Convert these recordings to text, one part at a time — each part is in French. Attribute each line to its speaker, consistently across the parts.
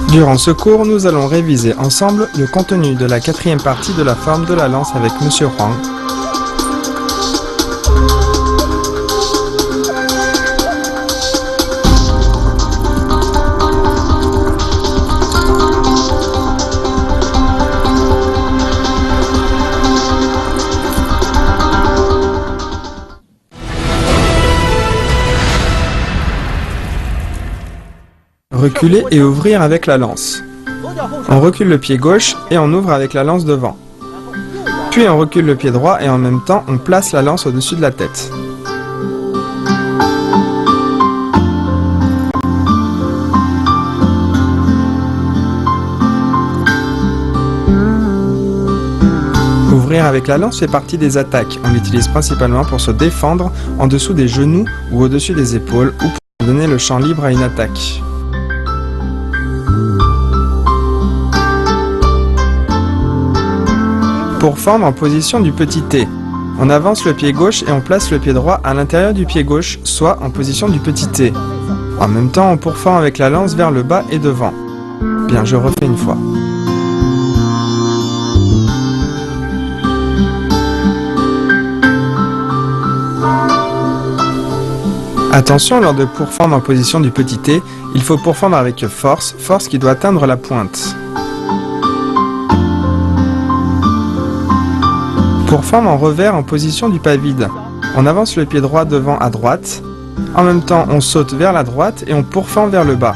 Speaker 1: Durant ce cours, nous allons réviser ensemble le contenu de la quatrième partie de la forme de la lance avec Monsieur Huang. Reculer et ouvrir avec la lance. On recule le pied gauche et on ouvre avec la lance devant. Puis on recule le pied droit et en même temps on place la lance au-dessus de la tête. Ouvrir avec la lance fait partie des attaques. On l'utilise principalement pour se défendre en dessous des genoux ou au-dessus des épaules ou pour donner le champ libre à une attaque. Pour fendre en position du petit T, on avance le pied gauche et on place le pied droit à l'intérieur du pied gauche, soit en position du petit T. En même temps, on pourfend avec la lance vers le bas et devant. Bien, je refais une fois. Attention, lors de pourfendre en position du petit T, il faut pourfendre avec force, force qui doit atteindre la pointe. Pourfendre en revers en position du pas vide. On avance le pied droit devant à droite. En même temps, on saute vers la droite et on pourfend vers le bas.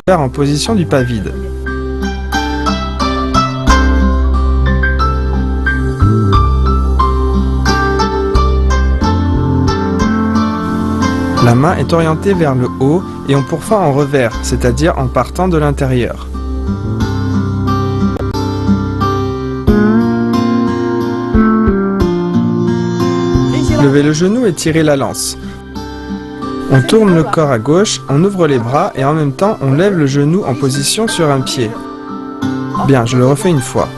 Speaker 1: Faire en position du pas vide. La main est orientée vers le haut et on pourfend en revers, c'est-à-dire en partant de l'intérieur. Levez le genou et tirez la lance. On tourne le corps à gauche, on ouvre les bras et en même temps on lève le genou en position sur un pied. Bien, je le refais une fois.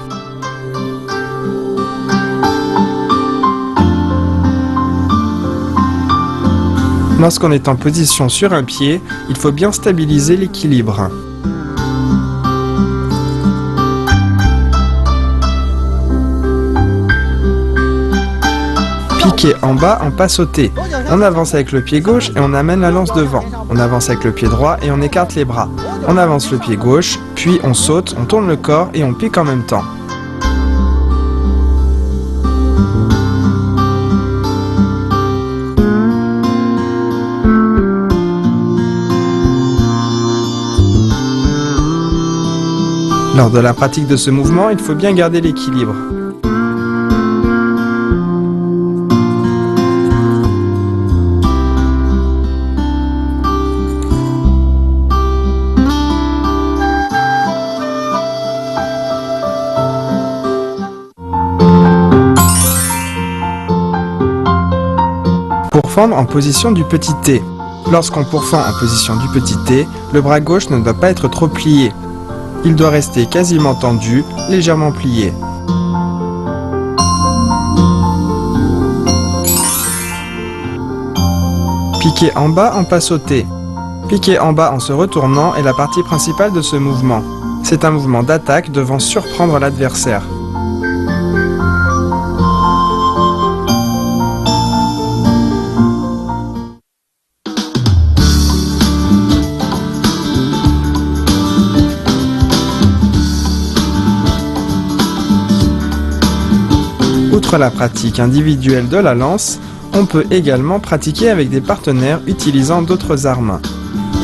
Speaker 1: Lorsqu'on est en position sur un pied, il faut bien stabiliser l'équilibre. Piqué en bas en pas sauté. On avance avec le pied gauche et on amène la lance devant. On avance avec le pied droit et on écarte les bras. On avance le pied gauche, puis on saute, on tourne le corps et on pique en même temps. Lors de la pratique de ce mouvement, il faut bien garder l'équilibre. Pourfendre en position du petit T. Lorsqu'on pourfend en position du petit T, le bras gauche ne doit pas être trop plié. Il doit rester quasiment tendu, légèrement plié. Piquer en bas en pas sauté. Piquer en bas en se retournant est la partie principale de ce mouvement. C'est un mouvement d'attaque devant surprendre l'adversaire. Outre la pratique individuelle de la lance, on peut également pratiquer avec des partenaires utilisant d'autres armes.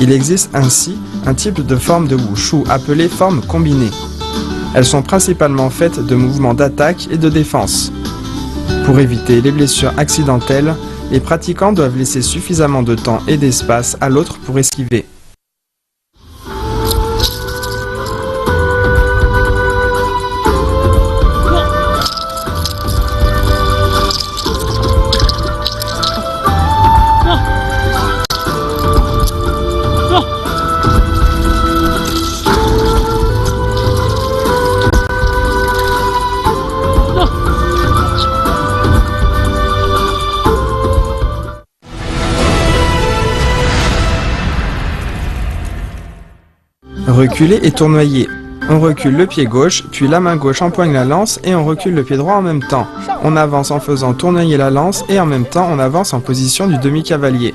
Speaker 1: Il existe ainsi un type de forme de wushu appelée forme combinée. Elles sont principalement faites de mouvements d'attaque et de défense. Pour éviter les blessures accidentelles, les pratiquants doivent laisser suffisamment de temps et d'espace à l'autre pour esquiver. Reculer et tournoyer. On recule le pied gauche, puis la main gauche empoigne la lance et on recule le pied droit en même temps. On avance en faisant tournoyer la lance et en même temps on avance en position du demi-cavalier.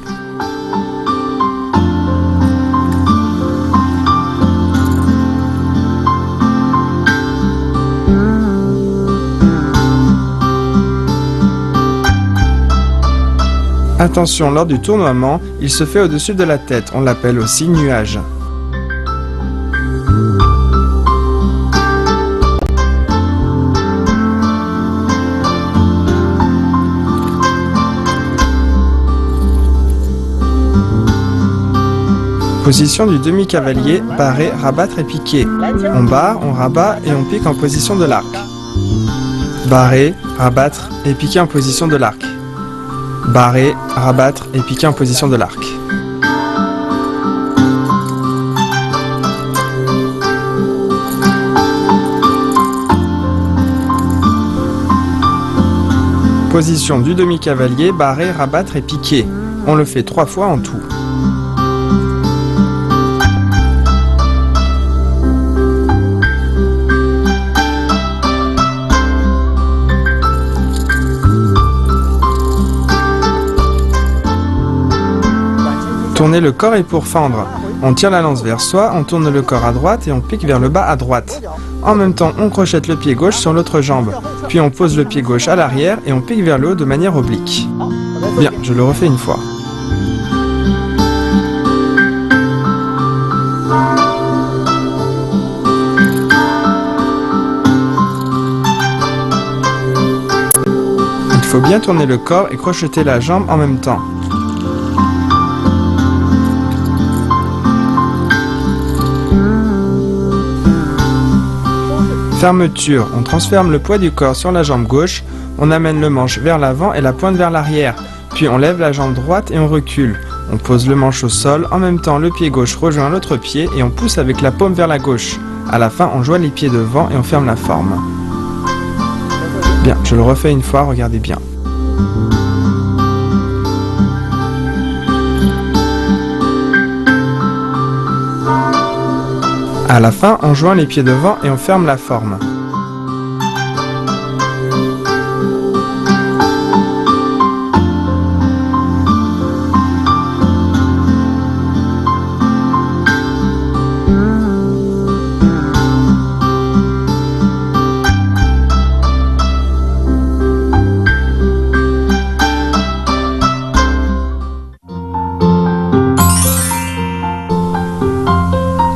Speaker 1: Attention, lors du tournoiement, il se fait au-dessus de la tête, on l'appelle aussi nuage. Position du demi-cavalier, barrer, rabattre et piquer. On barre, on rabat et on pique en position de l'arc. Barrer, rabattre et piquer en position de l'arc. Barrer, rabattre et piquer en position de l'arc. Position du demi-cavalier, barrer, rabattre et piquer. On le fait 3 fois en tout. Tourner le corps et pour fendre. On tire la lance vers soi, on tourne le corps à droite et on pique vers le bas à droite. En même temps, on crochette le pied gauche sur l'autre jambe. Puis on pose le pied gauche à l'arrière et on pique vers le haut de manière oblique. Bien, je le refais une fois. Il faut bien tourner le corps et crocheter la jambe en même temps. Fermeture, on transfère le poids du corps sur la jambe gauche, on amène le manche vers l'avant et la pointe vers l'arrière, puis on lève la jambe droite et on recule. On pose le manche au sol, en même temps le pied gauche rejoint l'autre pied et on pousse avec la paume vers la gauche. À la fin, on joint les pieds devant et on ferme la forme. Bien, je le refais une fois, regardez bien. À la fin, on joint les pieds devant et on ferme la forme.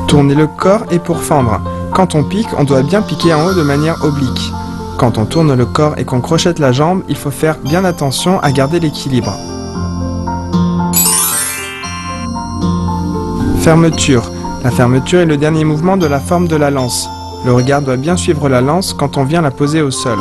Speaker 1: Tourner le corps et pour fendre. Quand on pique, on doit bien piquer en haut de manière oblique. Quand on tourne le corps et qu'on crochette la jambe, il faut faire bien attention à garder l'équilibre. Fermeture. La fermeture est le dernier mouvement de la forme de la lance. Le regard doit bien suivre la lance quand on vient la poser au sol.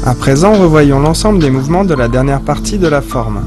Speaker 1: À présent, revoyons l'ensemble des mouvements de la dernière partie de la forme.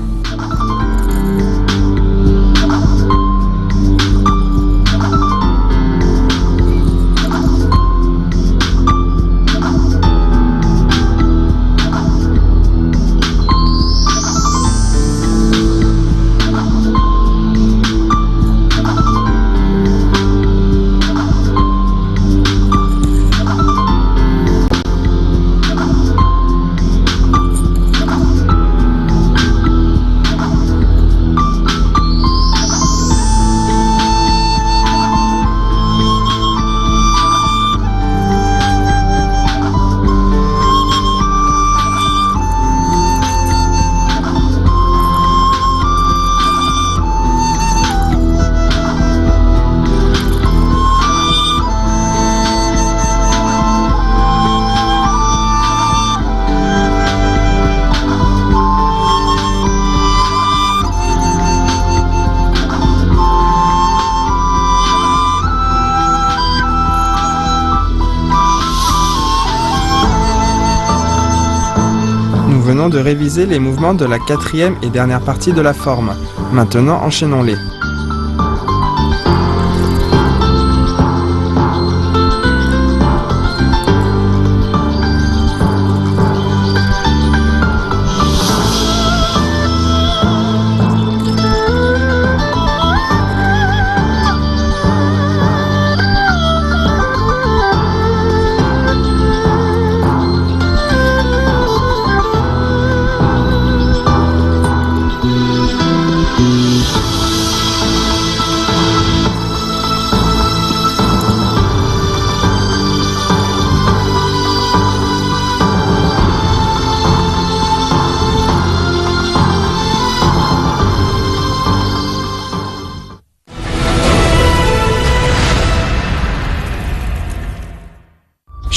Speaker 1: venons de réviser les mouvements de la quatrième et dernière partie de la forme. Maintenant, enchaînons-les.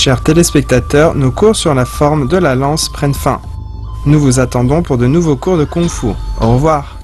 Speaker 1: Chers téléspectateurs, nos cours sur la forme de la lance prennent fin. Nous vous attendons pour de nouveaux cours de Kung Fu. Au revoir.